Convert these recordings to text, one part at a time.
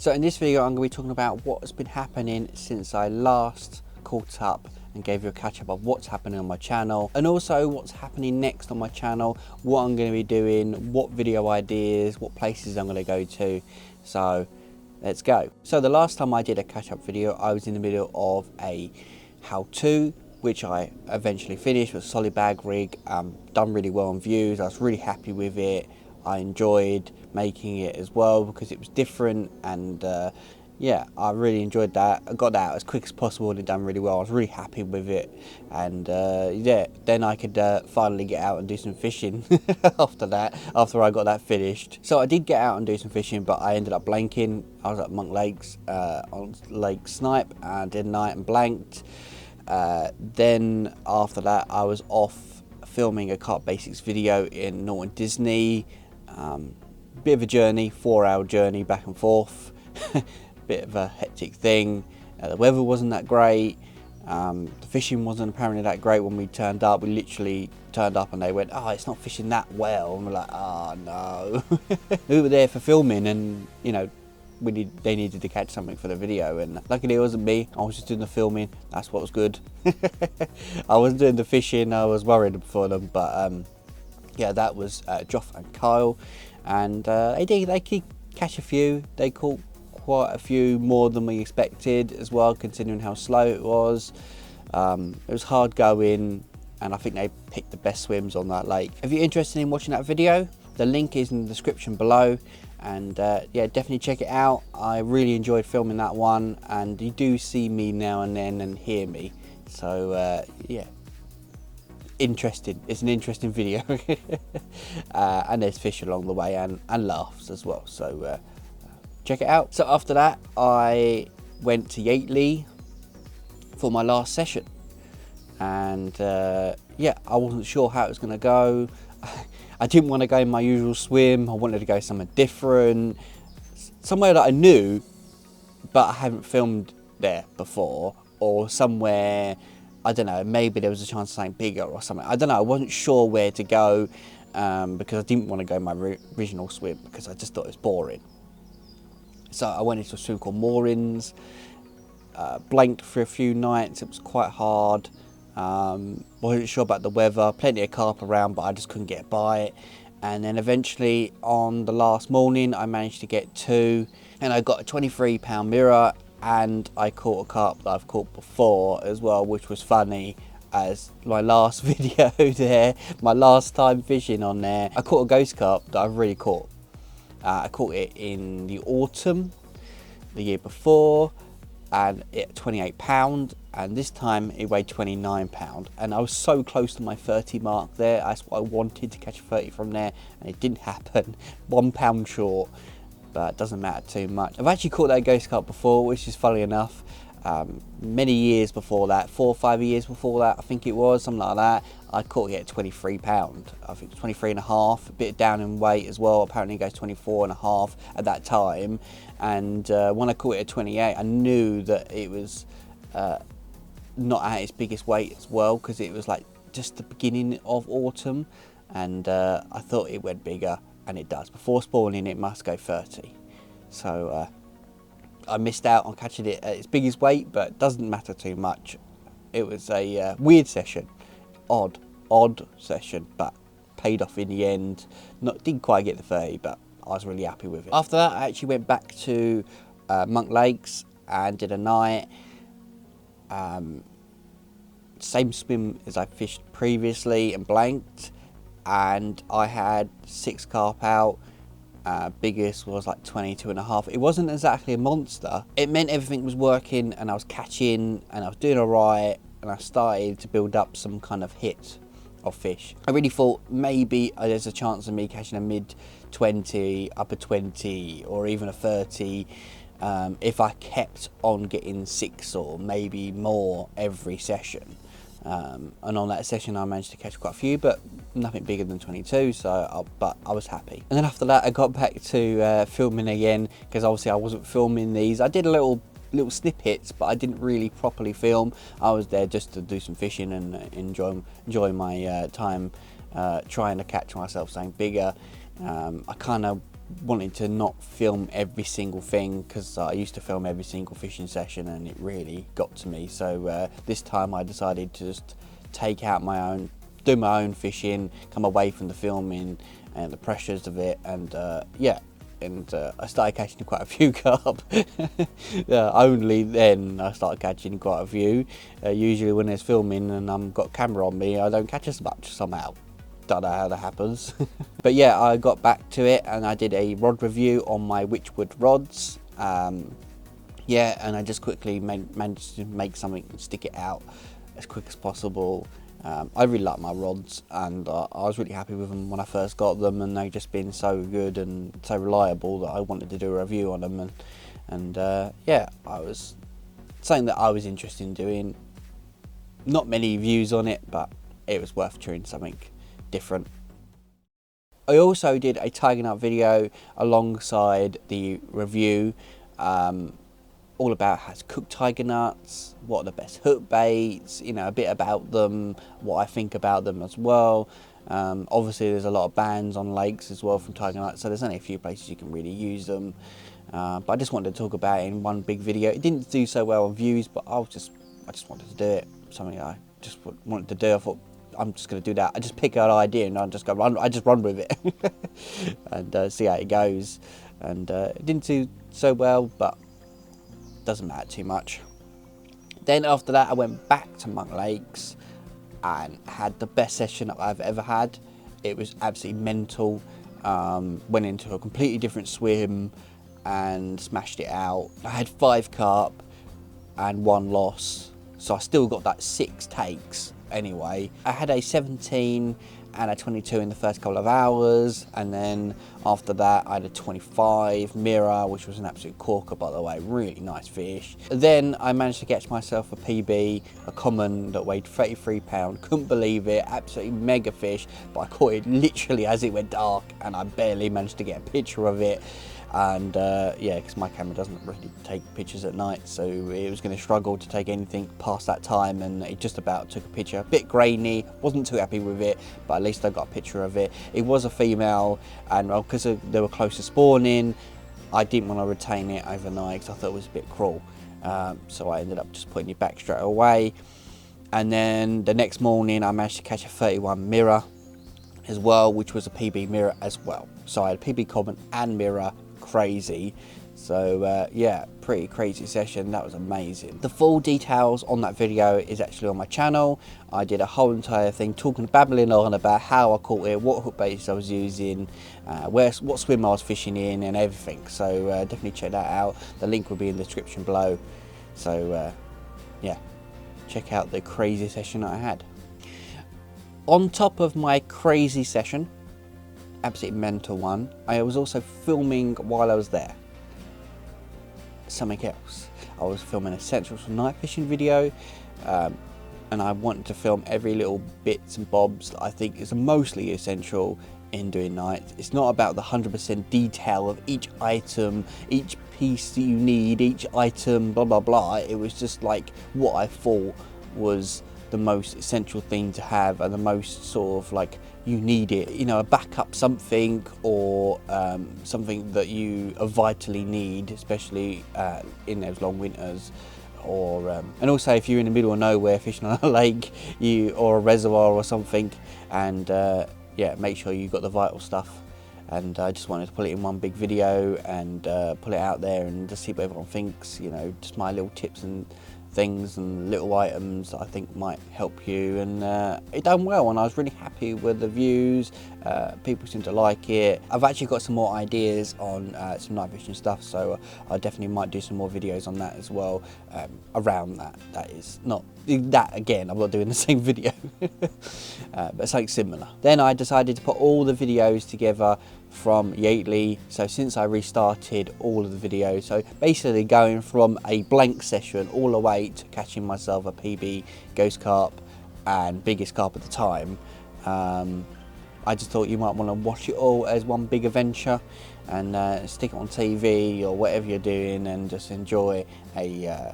So in this video I'm going to be talking about what's been happening since I last caught up and gave you a catch up of what's happening on my channel, and also what's happening next on my channel, what I'm going to be doing, what video ideas, what places I'm going to go to. So let's go. So the last time I did a catch up video, I was in the middle of a how-to, which I eventually finished with a solid bag rig. Done really well on views. I was really happy with it. I enjoyed making it as well because it was different, and yeah, I really enjoyed that. I got that out as quick as possible and it done really well. I was really happy with it, and yeah, then I could finally get out and do some fishing after that, after I got that finished. So I did get out and do some fishing, but I ended up blanking. I was at Monk Lakes on Lake Snipe and did a night and blanked. Then after that I was off filming a Carp Basics video in Norton Disney. Bit of a journey, 4-hour journey back and forth. Bit of a hectic thing. The weather wasn't that great. The fishing wasn't apparently that great when we turned up. We literally turned up and they went, "Oh, it's not fishing that well." And we're like, "Oh no." We were there for filming, and you know, they needed to catch something for the video, and luckily it wasn't me. I was just doing the filming. That's what was good. I wasn't doing the fishing. I was worried for them, but yeah, that was Joff and Kyle, and they could catch a few. They caught quite a few more than we expected as well, considering how slow it was. It was hard going, and I think they picked the best swims on that lake. If you're interested in watching that video, the link is in the description below, and yeah, definitely check it out. I really enjoyed filming that one, and you do see me now and then and hear me, so yeah, interesting. It's an interesting video. And there's fish along the way, and laughs as well, so check it out. So after that I went to Yateley for my last session, and yeah, I wasn't sure how it was going to go. I didn't want to go in my usual swim. I wanted to go somewhere different, somewhere that I knew but I haven't filmed there before, or somewhere, I don't know, maybe there was a chance of something bigger or something. I don't know, I wasn't sure where to go, because I didn't want to go in my original swim because I just thought it was boring. So I went into a swim called Moorings, blanked for a few nights. It was quite hard. Wasn't sure about the weather. Plenty of carp around, but I just couldn't get a bite. And then eventually on the last morning I managed to get 2, and I got a 23-pound mirror, and I caught a carp that I've caught before as well, which was funny, as my last video there, my last time fishing on there, I caught a ghost carp that I've really caught. I caught it in the autumn the year before, and it 28 pound, and this time it weighed 29 pound, and I was so close to my 30 mark there. That's what I wanted, to catch a 30 from there, and it didn't happen. 1 pound short, but it doesn't matter too much. I've actually caught that ghost carp before, which is funny enough. Many years before that, 4 or 5 years before that, I think it was, something like that, I caught it at 23 pound. I think 23 and a half, a bit down in weight as well. Apparently it goes 24 and a half at that time. And when I caught it at 28, I knew that it was not at its biggest weight as well, because it was like just the beginning of autumn, and I thought it went bigger, and it does. Before spawning it must go 30. So I missed out on catching it at its biggest weight, but it doesn't matter too much. It was a weird session, odd session, but paid off in the end. Didn't quite get the 30, but I was really happy with it. After that I actually went back to Monk Lakes and did a night. Same swim as I fished previously and blanked, and I had 6 carp out. Biggest was like 22 and a half. It wasn't exactly a monster. It meant everything was working, and I was catching, and I was doing all right, and I started to build up some kind of hit of fish. I really thought maybe there's a chance of me catching a mid 20, upper 20, or even a 30 if I kept on getting 6 or maybe more every session. And on that session I managed to catch quite a few, but nothing bigger than 22, so but I was happy. And then after that I got back to filming again, because obviously I wasn't filming these. I did a little snippets, but I didn't really properly film. I was there just to do some fishing and enjoy my time trying to catch myself something bigger. I kind of wanted to not film every single thing, because I used to film every single fishing session and it really got to me. So this time I decided to just take out my own, do my own fishing, come away from the filming and the pressures of it, and yeah. And I started catching quite a few carp. Only then I started catching quite a few. Usually when there's filming and I've got camera on me, I don't catch as much somehow. Don't know how that happens. But yeah, I got back to it and I did a rod review on my WYCHWOOD rods. Yeah, and I just quickly managed to make something and stick it out as quick as possible. I really like my rods, and I was really happy with them when I first got them, and they've just been so good and so reliable that I wanted to do a review on them. And yeah, I was something that I was interested in doing. Not many views on it, but it was worth trying something different. I also did a tiger nut video alongside the review, all about how to cook tiger nuts, what are the best hook baits, you know, a bit about them, what I think about them as well. Obviously there's a lot of bans on lakes as well from tiger nuts, so there's only a few places you can really use them. But I just wanted to talk about it in one big video. It didn't do so well on views, but I just wanted to do it. Something I just wanted to do. I thought, I'm just going to do that. I just pick an idea and I just run with it and see how it goes. And it didn't do so well, but doesn't matter too much. Then after that I went back to Monk Lakes and had the best session that I've ever had. It was absolutely mental. Went into a completely different swim and smashed it out. I had 5 carp and 1 loss, so I still got that 6 takes anyway. I had a 17 and a 22 in the first couple of hours, and then after that I had a 25 mirror, which was an absolute corker, by the way, really nice fish. Then I managed to catch myself a PB, a common that weighed 33 pounds, couldn't believe it, absolutely mega fish, but I caught it literally as it went dark and I barely managed to get a picture of it. And yeah, because my camera doesn't really take pictures at night, so it was going to struggle to take anything past that time, and it just about took a picture. A bit grainy, wasn't too happy with it, but at least I got a picture of it. It was a female, and well, because they were close to spawning, I didn't want to retain it overnight because I thought it was a bit cruel. So I ended up just putting it back straight away. And then the next morning I managed to catch a 31 mirror as well, which was a PB mirror as well. So I had a PB common and mirror. Crazy. So yeah, pretty crazy session. That was amazing. The full details on that video is actually on my channel. I did a whole entire thing babbling on about how I caught it, what hook baits I was using, what swim I was fishing in, and everything. So definitely check that out. The link will be in the description below. So yeah, check out the crazy session that I had. On top of my crazy session, absolutely mental one, I was also filming while I was there something else. I was filming Essentials for Night Fishing video, and I wanted to film every little bits and bobs that I think is mostly essential in doing night. It's not about the 100% detail of each item, each piece that you need, each item, blah blah blah. It was just like what I thought was the most essential thing to have, and the most sort of like you need it, you know, a backup something, or something that you vitally need, especially in those long winters, or and also if you're in the middle of nowhere fishing on a lake, or a reservoir or something, and yeah, make sure you got the vital stuff. And I just wanted to put it in one big video and put it out there and just see what everyone thinks, you know, just my little tips and things and little items that I think might help you. And it done well, and I was really happy with the views. People seem to like it. I've actually got some more ideas on some night fishing stuff, so I definitely might do some more videos on that as well, around that. That is not that, again, I'm not doing the same video, but something similar. Then I decided to put all the videos together from Yateley. So since I restarted all of the videos, so basically going from a blank session all the way to catching myself a PB ghost carp and biggest carp at the time, I just thought you might want to watch it all as one big adventure, and stick it on TV or whatever you're doing, and just enjoy a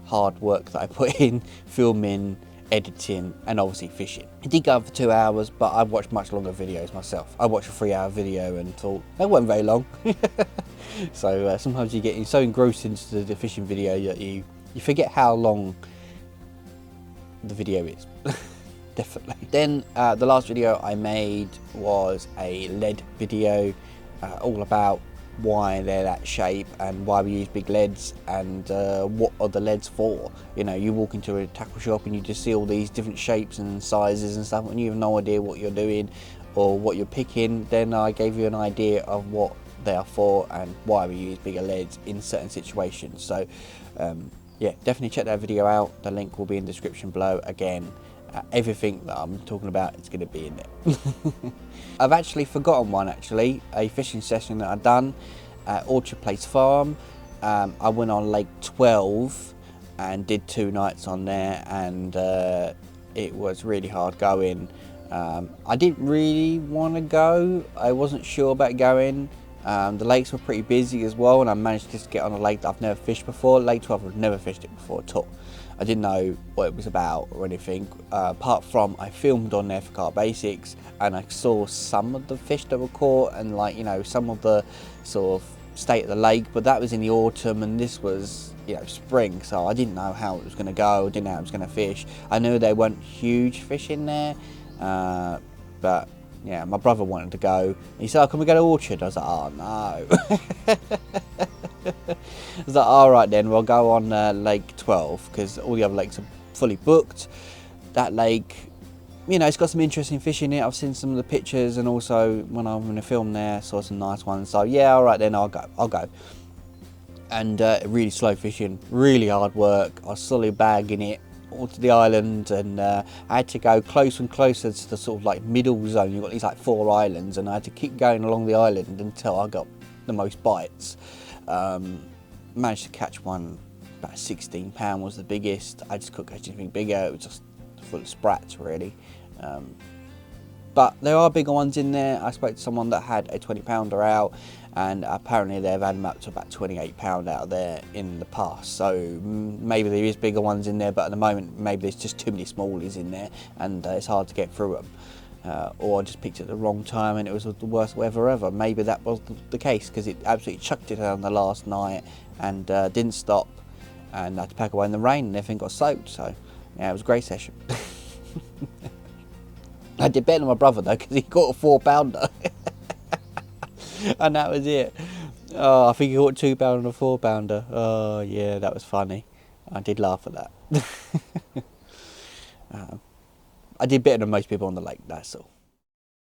hard work that I put in filming editing and obviously fishing. It did go on for 2 hours, but I've watched much longer videos myself. I watched a 3-hour video and thought that wasn't very long. So sometimes you get so engrossed into the fishing video that you forget how long the video is. Definitely. Then the last video I made was a lead video, all about why they're that shape and why we use big leads and what are the leads for. You know, you walk into a tackle shop and you just see all these different shapes and sizes and stuff and you have no idea what you're doing or what you're picking. Then I gave you an idea of what they are for and why we use bigger leads in certain situations. So yeah, definitely check that video out. The link will be in the description below. Again, everything that I'm talking about is going to be in there. I've actually forgotten one, a fishing session that I've done at Orchard Place Farm. I went on Lake 12 and did 2 nights on there, and it was really hard going. I didn't really want to go. I wasn't sure about going. The lakes were pretty busy as well, and I managed to just get on a lake that I've never fished before. Lake 12, I've never fished it before at all. I didn't know what it was about or anything, apart from I filmed on there for Carp Basics and I saw some of the fish that were caught and, like, you know, some of the sort of state of the lake, but that was in the autumn and this was, you know, spring, so I didn't know how it was going to go, didn't know how it was going to fish. I knew there weren't huge fish in there, but yeah, my brother wanted to go. He said, oh, can we go to Orchard? I was like, oh no. I was like, alright then, we'll go on Lake 12, because all the other lakes are fully booked. That lake, you know, it's got some interesting fish in it. I've seen some of the pictures, and also when I'm in a film there, saw some nice ones. So yeah, alright then, I'll go. And really slow fishing, really hard work. I was slowly bagging it onto the island, and I had to go closer and closer to the sort of like middle zone. You've got these like 4 islands, and I had to keep going along the island until I got the most bites. Managed to catch one, about 16 pound was the biggest. I just couldn't catch anything bigger. It was just full of sprats really. But there are bigger ones in there. I spoke to someone that had a 20 pounder out, and apparently they've had them up to about 28 pound out of there in the past. So maybe there is bigger ones in there, but at the moment maybe there's just too many smallies in there, and it's hard to get through them. Or I just picked it at the wrong time and it was the worst weather ever. Maybe that was the case, because it absolutely chucked it down the last night and didn't stop, and I had to pack away in the rain and everything got soaked. So yeah, it was a great session. I did better than my brother though, because he caught a 4 pounder. And that was it. Oh, I think he caught a 2 pounder and a 4 pounder. Oh yeah, that was funny. I did laugh at that. I did better than most people on the lake, that's all.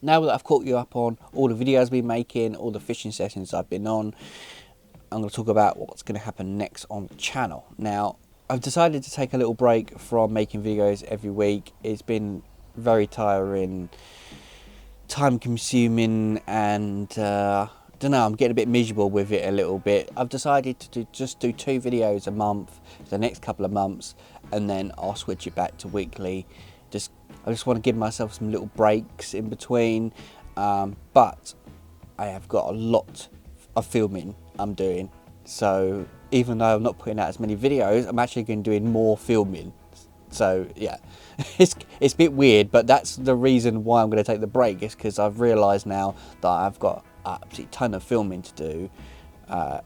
Now that I've caught you up on all the videos I've been making, all the fishing sessions I've been on, I'm going to talk about what's going to happen next on the channel. Now, I've decided to take a little break from making videos every week. It's been very tiring, time consuming, and I don't know, I'm getting a bit miserable with it a little bit. I've decided to just do 2 videos a month for the next couple of months, and then I'll switch it back to weekly. I just want to give myself some little breaks in between, but I have got a lot of filming I'm doing. So even though I'm not putting out as many videos, I'm actually going to be doing more filming. So yeah, it's a bit weird, but that's the reason why I'm going to take the break, is because I've realised now that I've got an absolute ton of filming to do.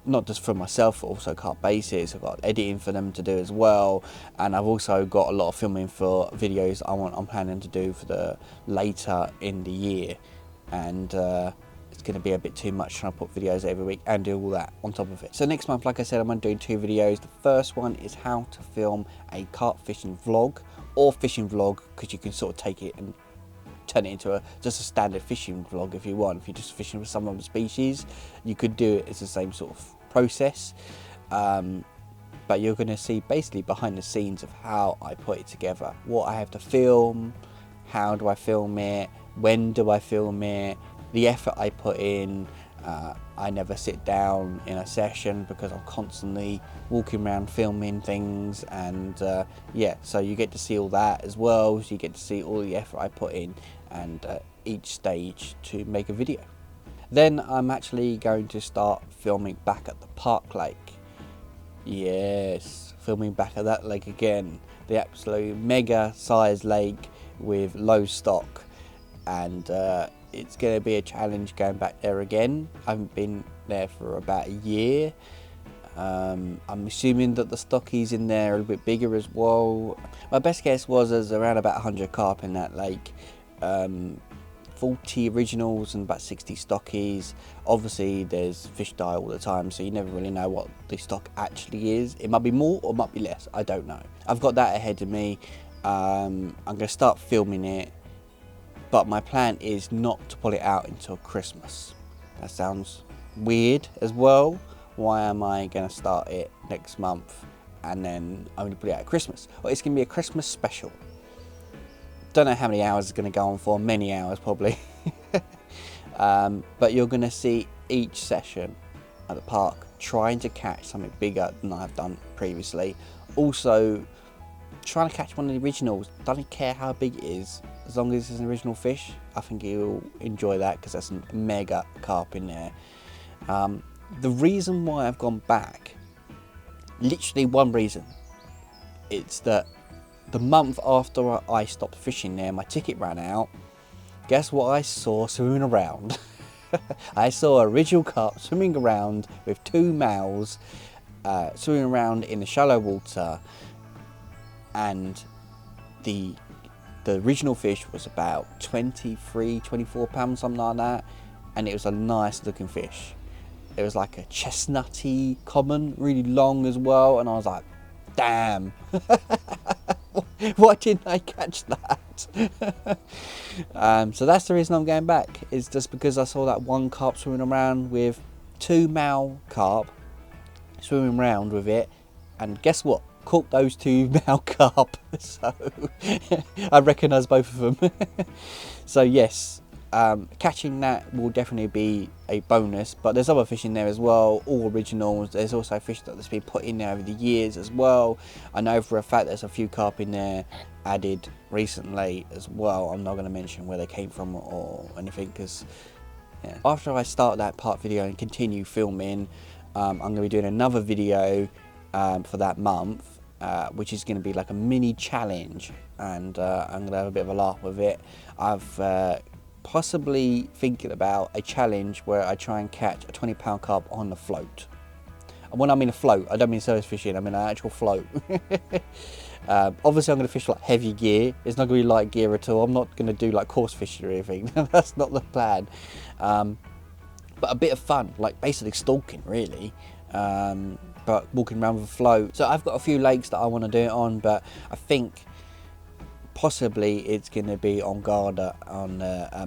Not just for myself, but also Carp Basics. I've got editing for them to do as well, and I've also got a lot of filming for videos I'm planning to do for the later in the year, and it's going to be a bit too much trying to put videos every week and do all that on top of it. So next month, like I said, I'm going to do 2 videos. The first one is how to film a carp fishing vlog, or fishing vlog, because you can sort of take it and turn it into just a standard fishing vlog if you want. If you're just fishing with some other species, you could do it as the same sort of process, but you're going to see basically behind the scenes of how I put it together, what I have to film, how do I film it, when do I film it, the effort I put in. I never sit down in a session because I'm constantly walking around filming things, and yeah, so you get to see all that as well. So you get to see all the effort I put in, and each stage to make a video. Then I'm actually going to start filming back at the park lake. Yes, filming back at that lake again, the absolute mega sized lake with low stock, and it's going to be a challenge going back there again. I haven't been there for about a year. I'm assuming that the stockies in there are a little bit bigger as well. My best guess was there's around about 100 carp in that lake, 40 originals and about 60 stockies. Obviously there's fish die all the time, so you never really know what the stock actually is. It might be more or it might be less, I don't know. I've got that ahead of me. I'm going to start filming it, but my plan is not to pull it out until Christmas. That sounds weird as well. Why am I going to start it next month and then I'm going to put it out at Christmas? Well, it's going to be a Christmas special. Don't know how many hours it's going to go on for, many hours probably. But you're going to see each session at the park trying to catch something bigger than I've done previously. Also trying to catch one of the originals. Don't care how big it is, as long as it's an original fish. I think you'll enjoy that because there's some mega carp in there. The reason why I've gone back, literally one reason, it's that the month after I stopped fishing there, my ticket ran out. Guess what I saw swimming around? I saw original carp swimming around with 2 males, swimming around in the shallow water, and the original fish was about 23, 24 pounds, something like that, and it was a nice looking fish. It was like a chestnutty common, really long as well, and I was like, damn, why didn't I catch that? So that's the reason I'm going back, is just because I saw that one carp swimming around with 2 male carp swimming around with it, and guess what? Caught those 2 male carp, so I recognise both of them. So yes, catching that will definitely be a bonus, but there's other fish in there as well, all originals. There's also fish that's been put in there over the years as well. I know for a fact there's a few carp in there added recently as well. I'm not going to mention where they came from or anything, because yeah. After I start that part video and continue filming, I'm going to be doing another video for that month, which is going to be like a mini challenge, and I'm going to have a bit of a laugh with it. I've possibly thinking about a challenge where I try and catch a 20-pound carp on the float. And when I mean a float, I don't mean surface fishing, I mean an actual float. Obviously I'm going to fish like heavy gear. It's not going to be light gear at all. I'm not going to do like coarse fishing or anything. That's not the plan. But a bit of fun, like basically stalking really. But walking around with a float. So I've got a few lakes that I want to do it on, but I think possibly it's going to be on Garda on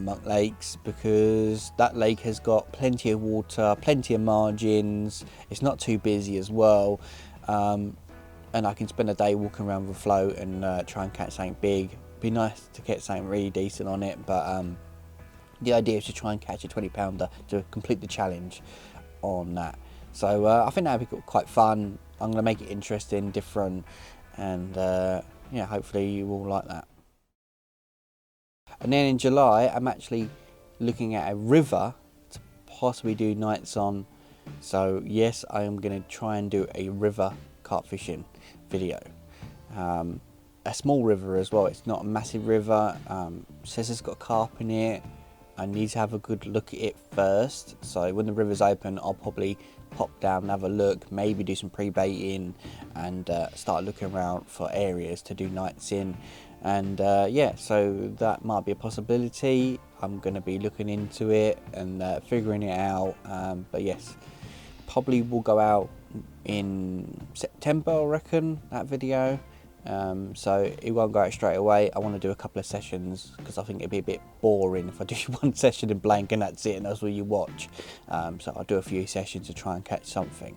Monk Lakes, because that lake has got plenty of water, plenty of margins, it's not too busy as well, and I can spend a day walking around with a float and try and catch something big. Be nice to get something really decent on it, but the idea is to try and catch a 20-pounder to complete the challenge on that. So I think that would be quite fun. I'm going to make it interesting, different, and yeah, hopefully you will like that. And then in July, I'm actually looking at a river to possibly do nights on. So yes, I am going to try and do a river carp fishing video. A small river as well, it's not a massive river. Says it's got carp in it. I need to have a good look at it first. So when the river's open, I'll probably pop down and have a look, maybe do some pre-baiting, and start looking around for areas to do nights in. And yeah, so that might be a possibility. I'm going to be looking into it and figuring it out. But yes, probably will go out in September, I reckon, that video. So it won't go out straight away. I want to do a couple of sessions, because I think it'd be a bit boring if I do one session in blank and that's it and that's all you watch. So I'll do a few sessions to try and catch something.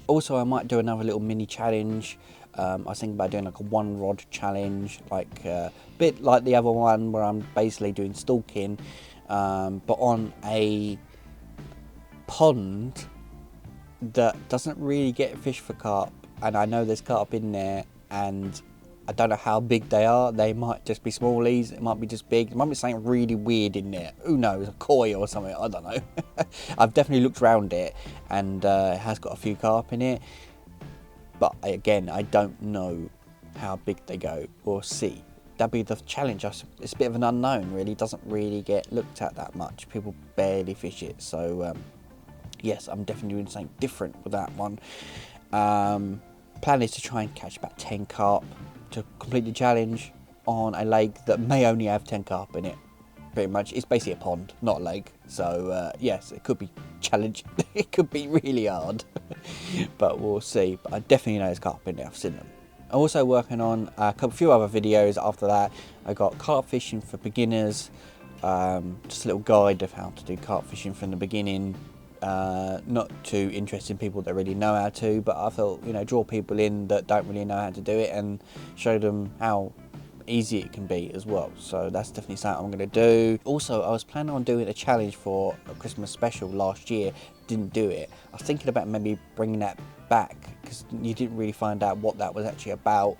Also, I might do another little mini challenge. I was thinking about doing like a 1-rod challenge, like a bit like the other one where I'm basically doing stalking, but on a pond that doesn't really get fish for carp, and I know there's carp in there, and I don't know how big they are. They might just be smallies, it might be just big, there might be something really weird in there. Who knows, a koi or something, I don't know. I've definitely looked around it, and it has got a few carp in it. but again, I don't know how big they go. We'll see. That'll be the challenge. It's a bit of an unknown, really. It doesn't really get looked at that much. People barely fish it. So yes, I'm definitely doing something different with that one. Plan is to try and catch about 10 carp to complete the challenge on a lake that may only have 10 carp in it. Pretty much, it's basically a pond, not a lake. So yes, it could be challenging. It could be really hard, but we'll see. But I definitely know there's carp in there. I've seen them. I'm also working on a few other videos after that. I got carp fishing for beginners, just a little guide of how to do carp fishing from the beginning. Not too interesting people that really know how to, but I thought, you know, draw people in that don't really know how to do it and show them how easy it can be as well. So that's definitely something I'm going to do. Also, I was planning on doing a challenge for a Christmas special last year, didn't do it. I was thinking about maybe bringing that back because you didn't really find out what that was actually about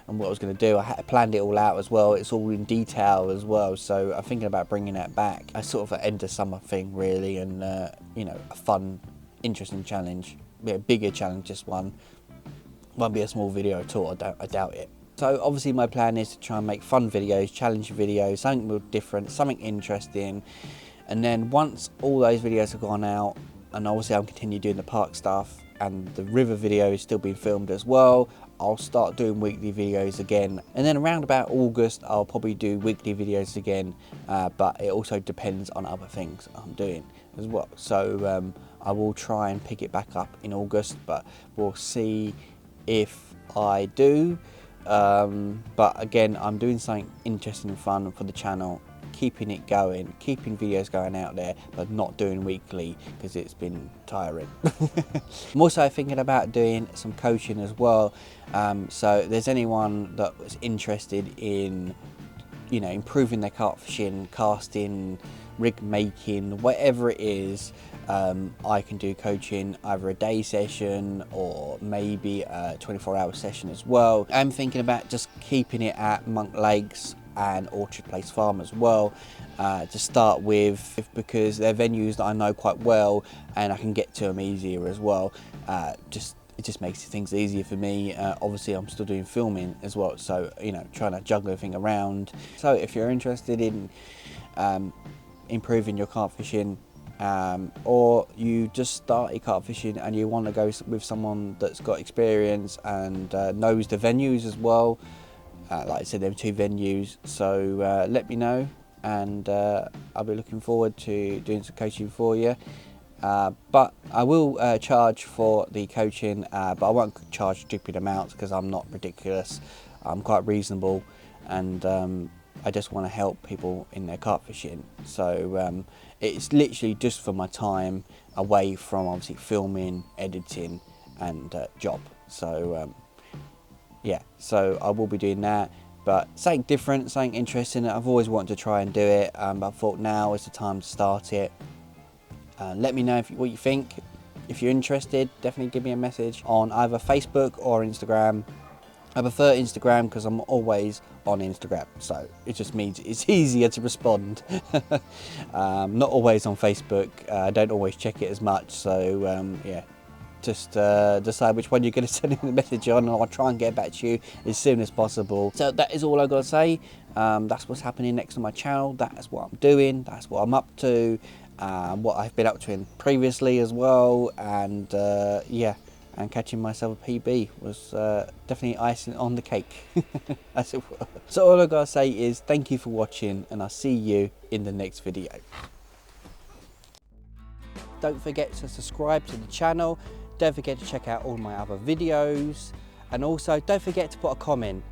and what I was going to do. I had planned it all out as well. It's all in detail as well, so I'm thinking about bringing that back. I sort of an end of summer thing really, and you know, a fun, interesting challenge. Be a bigger challenge, this one. Won't be a small video at all, I doubt it. So obviously my plan is to try and make fun videos, challenge videos, something real different, something interesting. And then once all those videos have gone out, and obviously I'll continue doing the park stuff, and the river video is still being filmed as well, I'll start doing weekly videos again. And then around about August, I'll probably do weekly videos again, but it also depends on other things I'm doing as well. So I will try and pick it back up in August, but we'll see if I do. But again, I'm doing something interesting and fun for the channel, keeping it going, keeping videos going out there, but not doing weekly because it's been tiring. I'm also thinking about doing some coaching as well. So if there's anyone that was interested in, you know, improving their carp fishing, casting, rig making, whatever it is, I can do coaching, either a day session or maybe a 24-hour session as well. I'm thinking about just keeping it at Monk Lakes and Orchard Place Farm as well, to start with, because they're venues that I know quite well and I can get to them easier as well. It just makes things easier for me. Obviously I'm still doing filming as well, so you know, trying to juggle everything around. So if you're interested in improving your carp fishing, or you just started carp fishing and you want to go with someone that's got experience and knows the venues as well, like I said, there are 2 venues, so let me know, and I'll be looking forward to doing some coaching for you. But I will charge for the coaching, but I won't charge stupid amounts because I'm not ridiculous. I'm quite reasonable, and I just want to help people in their carp fishing. So it's literally just for my time away from obviously filming, editing and job. So yeah, so I will be doing that, but something different, something interesting. I've always wanted to try and do it, but I thought now is the time to start it. Let me know what you think. If you're interested, definitely give me a message on either Facebook or Instagram. I prefer Instagram because I'm always on Instagram, so it just means it's easier to respond. Not always on Facebook. I don't always check it as much, so yeah, just decide which one you're going to send me the message on, and I'll try and get back to you as soon as possible. So that is all I've got to say. That's what's happening next on my channel. That's what I'm doing. That's what I'm up to. What I've been up to in previously as well, and yeah, and catching myself a PB was definitely icing on the cake, as it were. So all I've got to say is thank you for watching, and I'll see you in the next video. Don't forget to subscribe to the channel. Don't forget to check out all my other videos, and also don't forget to put a comment.